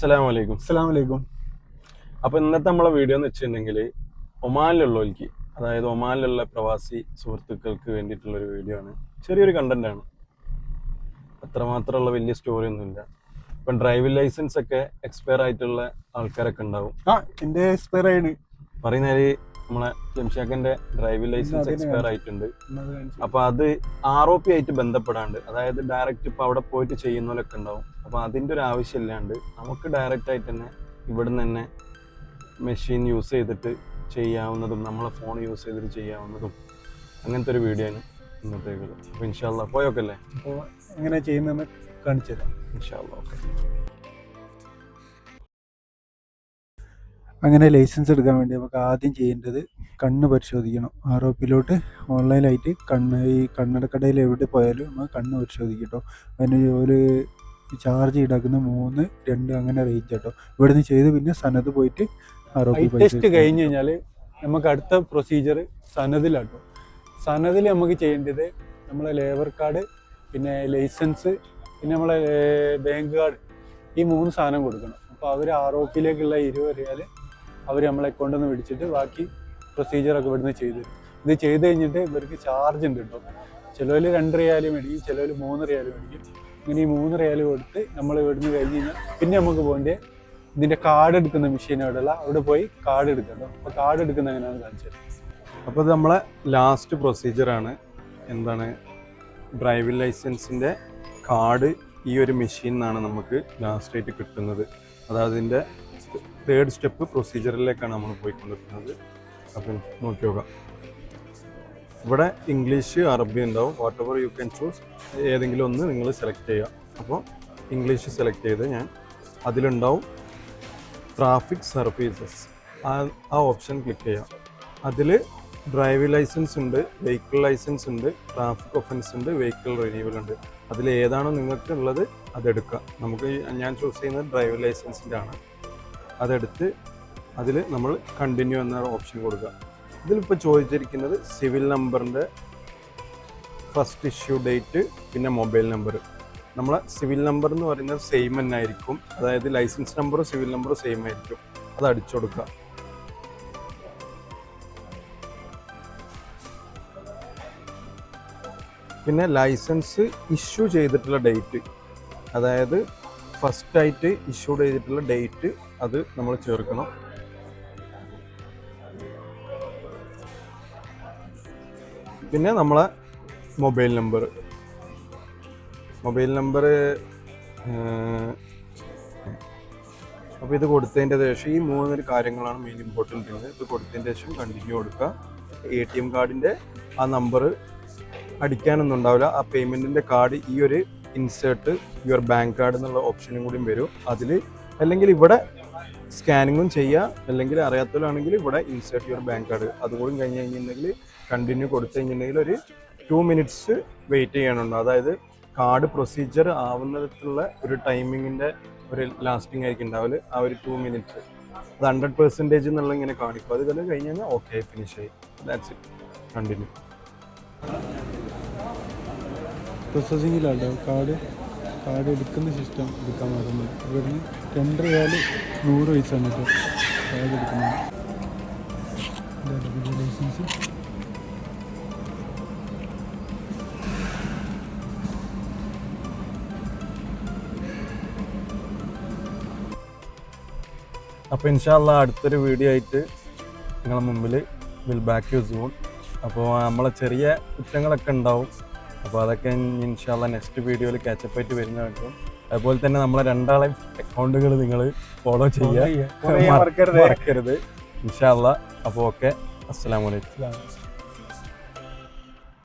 അസ്സലാമു അലൈക്കും. അസ്സലാമലൈക്കും. അപ്പോൾ ഇന്നത്തെ നമ്മളെ വീഡിയോ എന്ന് വെച്ചിട്ടുണ്ടെങ്കിൽ ഒമാനിലുള്ളവർക്ക്, അതായത് ഒമാനിലുള്ള പ്രവാസി സുഹൃത്തുക്കൾക്ക് വേണ്ടിയിട്ടുള്ളൊരു വീഡിയോ ആണ്. ചെറിയൊരു കണ്ടന്റാണ്, അത്രമാത്രമുള്ള വലിയ സ്റ്റോറി ഒന്നുമില്ല. ഇപ്പം ഡ്രൈവിംഗ് ലൈസൻസ് ഒക്കെ എക്സ്പയർ ആയിട്ടുള്ള ആൾക്കാരൊക്കെ ഉണ്ടാവും. എൻ്റെ എക്സ്പയർ ആയിട്ട് പറയുന്നേര് നമ്മളെ ജംഷാഖിന്റെ ഡ്രൈവിംഗ് ലൈസൻസ് എക്സ്പയർ ആയിട്ടുണ്ട്. അപ്പൊ അത് ROP ആയിട്ട് ബന്ധപ്പെടാണ്ട്, അതായത് ഡയറക്റ്റ് ഇപ്പൊ അവിടെ പോയിട്ട് ചെയ്യുന്നവരൊക്കെ ഉണ്ടാവും. അപ്പൊ അതിന്റെ ഒരു ആവശ്യമില്ലാണ്ട് നമുക്ക് ഡയറക്റ്റ് ആയിട്ട് തന്നെ ഇവിടുന്ന് തന്നെ മെഷീൻ യൂസ് ചെയ്തിട്ട് ചെയ്യാവുന്നതും നമ്മളെ ഫോൺ യൂസ് ചെയ്തിട്ട് ചെയ്യാവുന്നതും അങ്ങനത്തെ ഒരു വീഡിയോ ആണ് ഇന്നത്തേക്കുള്ളത്. അപ്പൊ ഇൻഷാല്ലാ പോയോക്കല്ലേ, അപ്പോൾ എങ്ങനെ ചെയ്യുന്നതെന്ന് കാണിച്ചു തരാം. ഇൻഷാല്ലാ. ഓക്കെ. അങ്ങനെ ലൈസൻസ് എടുക്കാൻ വേണ്ടി നമുക്ക് ആദ്യം ചെയ്യേണ്ടത് കണ്ണ് പരിശോധിക്കണം. ROPയിലോട്ട് ഓൺലൈനായിട്ട് ഈ കണ്ണടക്കടയിൽ എവിടെ പോയാലും നമ്മൾ കണ്ണ് പരിശോധിക്കും കേട്ടോ. അതിന് ഒരു ചാർജ് ഈടാക്കുന്ന 3, 2 അങ്ങനെ റേഞ്ച് കേട്ടോ. ഇവിടുന്ന് ചെയ്ത് പിന്നെ സനത് പോയിട്ട് ROP ടെസ്റ്റ് കഴിഞ്ഞ് കഴിഞ്ഞാൽ നമുക്ക് അടുത്ത പ്രൊസീജിയർ സനതിലാട്ടോ. സനതിൽ നമുക്ക് ചെയ്യേണ്ടത് നമ്മളെ ലേബർ കാർഡ്, പിന്നെ ലൈസൻസ്, പിന്നെ നമ്മളെ ബാങ്ക് കാർഡ്, ഈ 3 സാധനം കൊടുക്കണം. അപ്പോൾ അവർ ROPയിലേക്കുള്ള 20 റിയാൽ അവർ നമ്മളെ അക്കൗണ്ടിൽ നിന്ന് പിടിച്ചിട്ട് ബാക്കി പ്രൊസീജിയറൊക്കെ ഇവിടുന്ന് ചെയ്ത് തരും. ഇത് ചെയ്ത് കഴിഞ്ഞിട്ട് ഇവർക്ക് ചാർജ് ഉണ്ട് കേട്ടോ. ചിലവർ 2 റിയാൽ മേടിക്കും, ചിലവർ 3 റിയാൽ മേടിക്കും. ഇങ്ങനെ ഈ 3 റിയാൽ കൊടുത്ത് നമ്മൾ ഇവിടുന്ന് കഴിഞ്ഞ് കഴിഞ്ഞാൽ പിന്നെ നമുക്ക് പോകേണ്ടത് ഇതിൻ്റെ കാർഡ് എടുക്കുന്ന മെഷീൻ അവിടെയുള്ള അവിടെ പോയി കാർഡ് എടുക്കണം. അപ്പോൾ കാർഡ് എടുക്കുന്ന എങ്ങനെയാണെന്ന് കാണിച്ചത്. അപ്പോൾ ഇത് നമ്മളെ ലാസ്റ്റ് പ്രൊസീജിയറാണ്. എന്താണ്, ഡ്രൈവിംഗ് ലൈസൻസിൻ്റെ കാർഡ് ഈ ഒരു മെഷീനിൽ നിന്നാണ് നമുക്ക് ലാസ്റ്റ് ആയിട്ട് കിട്ടുന്നത്. അതായത് അതിൻ്റെ 3rd സ്റ്റെപ്പ് പ്രൊസീജിയറിലേക്കാണ് നമ്മൾ പോയിക്കൊണ്ടിരിക്കുന്നത്. അപ്പം നോക്കി നോക്കാം. ഇവിടെ ഇംഗ്ലീഷ്, അറബി ഉണ്ടാവും. What ever you can choose, ഏതെങ്കിലും ഒന്ന് നിങ്ങൾ സെലക്ട് ചെയ്യുക. അപ്പോൾ ഇംഗ്ലീഷ് സെലക്ട് ചെയ്ത് ഞാൻ അതിലുണ്ടാവും ട്രാഫിക് സർവീസസ്, ആ ഓപ്ഷൻ ക്ലിക്ക് ചെയ്യാം. അതിൽ ഡ്രൈവിംഗ് ലൈസൻസ് ഉണ്ട്, വെഹിക്കിൾ ലൈസൻസ് ഉണ്ട്, ട്രാഫിക് ഒഫൻസ് ഉണ്ട്, വെഹിക്കിൾ റിന്യൂവൽ ഉണ്ട്. അതിൽ ഏതാണോ നിങ്ങൾക്ക് ഉള്ളത് അതെടുക്കുക. നമുക്ക് ഞാൻ ചൂസ് ചെയ്യുന്നത് ഡ്രൈവിംഗ് ലൈസൻസിൻ്റെ ആണ്. അതെടുത്ത് അതിൽ നമ്മൾ കണ്ടിന്യൂ എന്ന ഓപ്ഷൻ കൊടുക്കുക. ഇതിലിപ്പോൾ ചോദിച്ചിരിക്കുന്നത് സിവിൽ നമ്പറിൻ്റെ ഫസ്റ്റ് ഇഷ്യൂ ഡേറ്റ്, പിന്നെ മൊബൈൽ നമ്പർ. നമ്മളെ സിവിൽ നമ്പർ എന്ന് പറയുന്നത് സെയിം തന്നെ ആയിരിക്കും, അതായത് ലൈസൻസ് നമ്പറും സിവിൽ നമ്പറും സെയിം ആയിരിക്കും. അത് അടിച്ചു കൊടുക്കുക. പിന്നെ ലൈസൻസ് ഇഷ്യൂ ചെയ്തിട്ടുള്ള ഡേറ്റ്, അതായത് ഫസ്റ്റായിട്ട് ഇഷ്യൂ ചെയ്തിട്ടുള്ള ഡേറ്റ് അത് നമ്മൾ ചേർക്കണം. പിന്നെ നമ്മളെ മൊബൈൽ നമ്പർ അപ്പോൾ ഇത് കൊടുത്തതിൻ്റെ ശേഷം ഈ 3 കാര്യങ്ങളാണ് മെയിൻ ഇമ്പോർട്ടൻ്റ് ഉള്ളത്. ഇത് കൊടുത്തതിൻ്റെ ശേഷം കണ്ടിന്യൂ കൊടുക്കുക. ATM കാർഡിൻ്റെ ആ നമ്പർ അടിക്കാനൊന്നും ഉണ്ടാവില്ല. ആ പേയ്മെൻറ്റിൻ്റെ കാർഡ് ഈ ഒരു ഇൻസേർട്ട് യുവർ ബാങ്ക് കാർഡ് എന്നുള്ള ഓപ്ഷനും കൂടിയും വരും അതിൽ. അല്ലെങ്കിൽ ഇവിടെ സ്കാനിങ്ങും ചെയ്യുക, അല്ലെങ്കിൽ അറിയാത്തവരാണെങ്കിൽ ഇവിടെ ഇൻസേർട്ട് യുവർ ബാങ്ക് കാർഡ് അതുകൂടി കഴിഞ്ഞ് കഴിഞ്ഞിട്ടുണ്ടെങ്കിൽ കണ്ടിന്യൂ കൊടുത്തു കഴിഞ്ഞിട്ടുണ്ടെങ്കിൽ ഒരു 2 മിനിറ്റ്സ് വെയിറ്റ് ചെയ്യാനുണ്ട്. അതായത് കാർഡ് പ്രൊസീജിയർ ആവുന്നതിലുള്ള ഒരു ടൈമിങ്ങിൻ്റെ ഒരു ലാസ്റ്റിംഗ് ആയിരിക്കും ഉണ്ടാവില്ല. ആ ഒരു 2 മിനിറ്റ്സ് അത് 100% എന്നുള്ള ഇങ്ങനെ കാണിക്കും. അത് കഴിഞ്ഞ് കഴിഞ്ഞാൽ ഓക്കെ, ഫിനിഷ് ആയി. That's it. കണ്ടിന്യൂ. പ്രോസസ്സിങ്ങിലാണ് കാർഡ് എടുക്കുന്ന സിസ്റ്റം എടുക്കാൻ മറന്നു. ഇവിടുന്ന് 2 റിയാൽ 100 പൈസയാണ് കേട്ടോ കാർഡ് എടുക്കുന്നത്. ലൈസൻസ് അപ്പോൾ ഇൻഷാല്ലാ അടുത്തൊരു വീഡിയോ ആയിട്ട് നിങ്ങളുടെ മുമ്പിൽ വിൽ ബാക്ക് യു സൂൺ. അപ്പോൾ നമ്മളെ ചെറിയ കുറ്റങ്ങളൊക്കെ ഉണ്ടാവും. അപ്പോൾ അതൊക്കെ ഇൻഷാല്ലാ നെക്സ്റ്റ് വീഡിയോയിൽ കാച്ചപ്പ് ആയിട്ട് വരുന്നതായിരിക്കും. അതുപോലെ തന്നെ നമ്മളെ 2 അക്കൗണ്ടുകൾ നിങ്ങൾ ഫോളോ ചെയ്യുക, മറക്കരുത് ഇൻഷാല്ലാ. അപ്പോൾ ഓക്കെ, അസ്സലാമു അലൈക്കും.